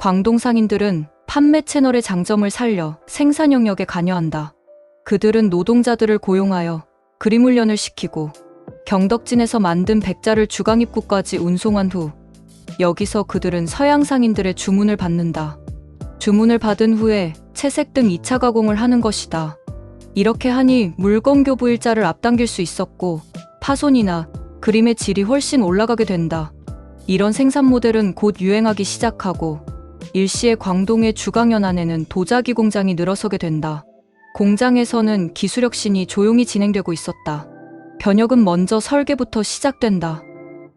광동 상인들은 판매 채널의 장점을 살려 생산 영역에 관여한다. 그들은 노동자들을 고용하여 그림 훈련을 시키고 경덕진에서 만든 백자를 주강 입구까지 운송한 후 여기서 그들은 서양 상인들의 주문을 받는다. 주문을 받은 후에 채색 등 2차 가공을 하는 것이다. 이렇게 하니 물건 교부 일자를 앞당길 수 있었고 파손이나 그림의 질이 훨씬 올라가게 된다. 이런 생산 모델은 곧 유행하기 시작하고 일시에 광동의 주강연안에는 도자기 공장이 늘어서게 된다. 공장에서는 기술혁신이 조용히 진행되고 있었다. 변혁은 먼저 설계부터 시작된다.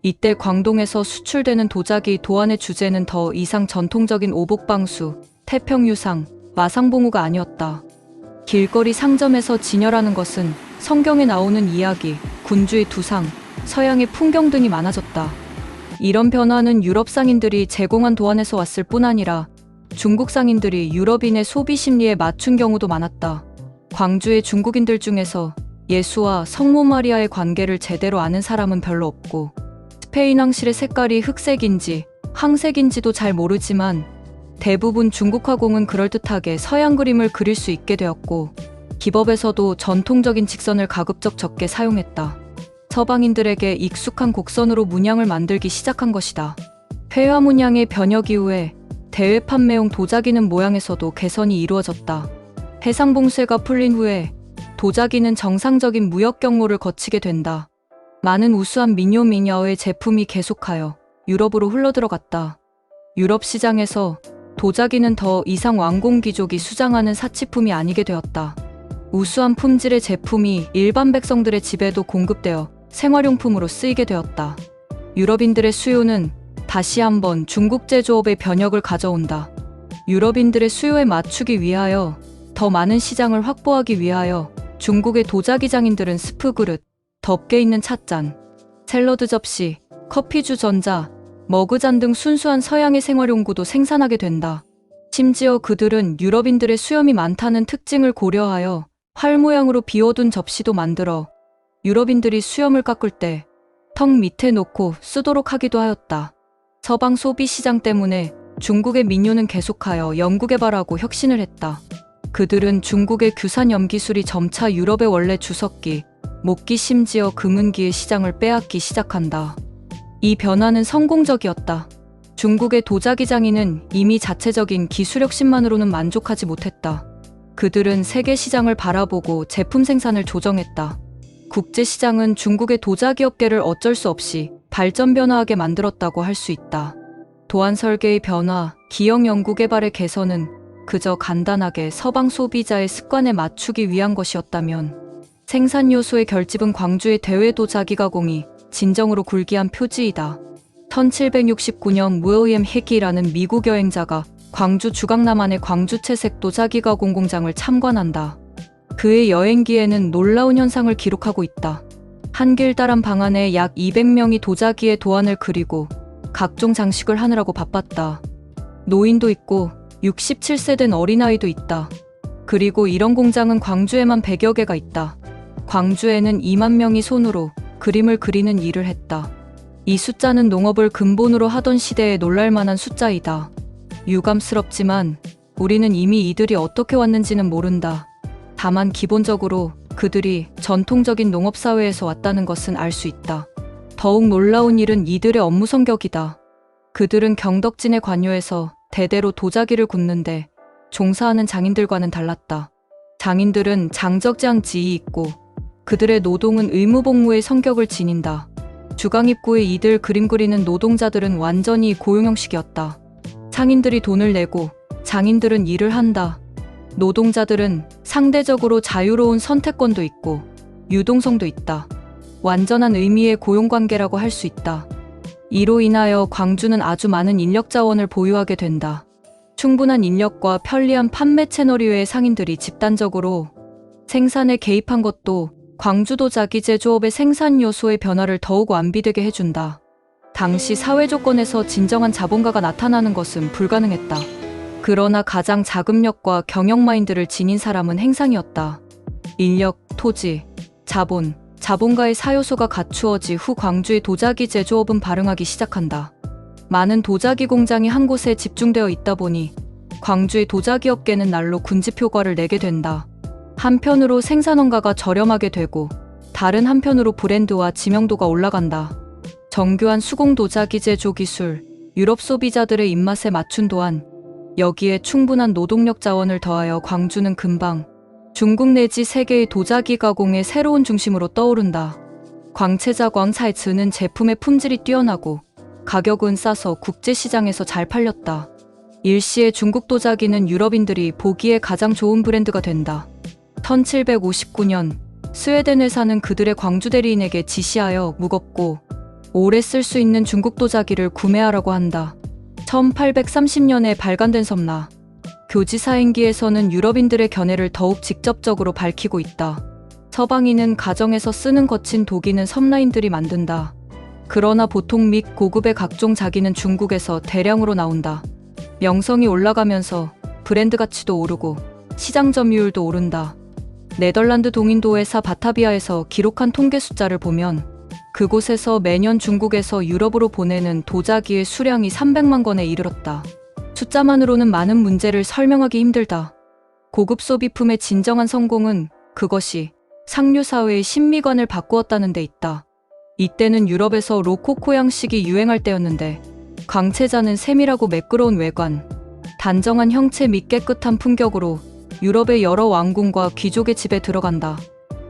이때 광동에서 수출되는 도자기 도안의 주제는 더 이상 전통적인 오복방수, 태평유상, 마상봉우가 아니었다. 길거리 상점에서 진열하는 것은 성경에 나오는 이야기, 군주의 두상, 서양의 풍경 등이 많아졌다. 이런 변화는 유럽 상인들이 제공한 도안에서 왔을 뿐 아니라 중국 상인들이 유럽인의 소비 심리에 맞춘 경우도 많았다. 광주의 중국인들 중에서 예수와 성모 마리아의 관계를 제대로 아는 사람은 별로 없고 스페인 황실의 색깔이 흑색인지 황색인지도 잘 모르지만 대부분 중국 화공은 그럴듯하게 서양 그림을 그릴 수 있게 되었고 기법에서도 전통적인 직선을 가급적 적게 사용했다. 서방인들에게 익숙한 곡선으로 문양을 만들기 시작한 것이다. 회화 문양의 변혁 이후에 대외 판매용 도자기는 모양에서도 개선이 이루어졌다. 해상봉쇄가 풀린 후에 도자기는 정상적인 무역 경로를 거치게 된다. 많은 우수한 민요 미녀의 제품이 계속하여 유럽으로 흘러들어갔다. 유럽 시장에서 도자기는 더 이상 왕공귀족이 수장하는 사치품이 아니게 되었다. 우수한 품질의 제품이 일반 백성들의 집에도 공급되어 생활용품으로 쓰이게 되었다. 유럽인들의 수요는 다시 한번 중국 제조업의 변혁을 가져온다. 유럽인들의 수요에 맞추기 위하여 더 많은 시장을 확보하기 위하여 중국의 도자기 장인들은 스프 그릇, 덮개 있는 찻잔, 샐러드 접시, 커피주 전자, 머그잔 등 순수한 서양의 생활용구도 생산하게 된다. 심지어 그들은 유럽인들의 수염이 많다는 특징을 고려하여 활 모양으로 비워둔 접시도 만들어 유럽인들이 수염을 깎을 때 턱 밑에 놓고 쓰도록 하기도 하였다. 서방 소비 시장 때문에 중국의 민요는 계속하여 연구개발하고 혁신을 했다. 그들은 중국의 규산염 기술이 점차 유럽의 원래 주석기, 목기 심지어 금은기의 시장을 빼앗기 시작한다. 이 변화는 성공적이었다. 중국의 도자기 장인은 이미 자체적인 기술혁신만으로는 만족하지 못했다. 그들은 세계 시장을 바라보고 제품 생산을 조정했다. 국제시장은 중국의 도자기 업계를 어쩔 수 없이 발전 변화하게 만들었다고 할 수 있다. 도안 설계의 변화, 기형 연구 개발의 개선은 그저 간단하게 서방 소비자의 습관에 맞추기 위한 것이었다면 생산 요소의 결집은 광주의 대외 도자기 가공이 진정으로 굴기한 표지이다. 1769년 무어이엠 해기라는 미국 여행자가 광주 주강남안의 광주채색 도자기 가공 공장을 참관한다. 그의 여행기에는 놀라운 현상을 기록하고 있다. 한길다란 방 안에 약 200명이 도자기의 도안을 그리고 각종 장식을 하느라고 바빴다. 노인도 있고 67세 된 어린아이도 있다. 그리고 이런 공장은 광주에만 100여 개가 있다. 광주에는 2만 명이 손으로 그림을 그리는 일을 했다. 이 숫자는 농업을 근본으로 하던 시대에 놀랄만한 숫자이다. 유감스럽지만 우리는 이미 이들이 어떻게 왔는지는 모른다. 다만 기본적으로 그들이 전통적인 농업사회에서 왔다는 것은 알 수 있다. 더욱 놀라운 일은 이들의 업무 성격이다. 그들은 경덕진에 관여해서 대대로 도자기를 굽는데 종사하는 장인들과는 달랐다. 장인들은 장적장 지위 있고 그들의 노동은 의무복무의 성격을 지닌다. 주강입구에 이들 그림 그리는 노동자들은 완전히 고용 형식이었다. 상인들이 돈을 내고 장인들은 일을 한다. 노동자들은 상대적으로 자유로운 선택권도 있고 유동성도 있다. 완전한 의미의 고용관계라고 할 수 있다. 이로 인하여 광주는 아주 많은 인력 자원을 보유하게 된다. 충분한 인력과 편리한 판매 채널 이외의 상인들이 집단적으로 생산에 개입한 것도 광주 도자기 제조업의 생산 요소의 변화를 더욱 완비되게 해준다. 당시 사회 조건에서 진정한 자본가가 나타나는 것은 불가능했다. 그러나 가장 자금력과 경영 마인드를 지닌 사람은 행상이었다. 인력, 토지, 자본, 자본가의 사요소가 갖추어지 후 광주의 도자기 제조업은 발흥하기 시작한다. 많은 도자기 공장이 한 곳에 집중되어 있다 보니 광주의 도자기 업계는 날로 군집 효과를 내게 된다. 한편으로 생산원가가 저렴하게 되고 다른 한편으로 브랜드와 지명도가 올라간다. 정교한 수공 도자기 제조 기술, 유럽 소비자들의 입맛에 맞춘 또한 여기에 충분한 노동력 자원을 더하여 광주는 금방 중국 내지 세계의 도자기 가공의 새로운 중심으로 떠오른다. 광채자광 사이즈는 제품의 품질이 뛰어나고 가격은 싸서 국제시장에서 잘 팔렸다. 일시에 중국 도자기는 유럽인들이 보기에 가장 좋은 브랜드가 된다. 1759년 스웨덴 회사는 그들의 광주 대리인에게 지시하여 무겁고 오래 쓸 수 있는 중국 도자기를 구매하라고 한다. 1830년에 발간된 섬나 교지사행기에서는 유럽인들의 견해를 더욱 직접적으로 밝히고 있다. 서방인은 가정에서 쓰는 거친 도기는 섬라인들이 만든다. 그러나 보통 및 고급의 각종 자기는 중국에서 대량으로 나온다. 명성이 올라가면서 브랜드 가치도 오르고 시장 점유율도 오른다. 네덜란드 동인도 회사 바타비아에서 기록한 통계 숫자를 보면 그곳에서 매년 중국에서 유럽으로 보내는 도자기의 수량이 300만 건에 이르렀다. 숫자만으로는 많은 문제를 설명하기 힘들다. 고급 소비품의 진정한 성공은 그것이 상류사회의 신미관을 바꾸었다는 데 있다. 이때는 유럽에서 로코코 양식이 유행할 때였는데 광채자는 세밀하고 매끄러운 외관, 단정한 형체 및 깨끗한 품격으로 유럽의 여러 왕궁과 귀족의 집에 들어간다.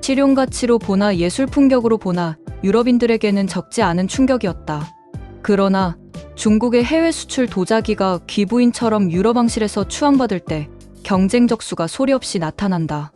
실용가치로 보나 예술 품격으로 보나 유럽인들에게는 적지 않은 충격이었다. 그러나 중국의 해외 수출 도자기가 귀부인처럼 유럽 왕실에서 추앙받을 때 경쟁적 수가 소리 없이 나타난다.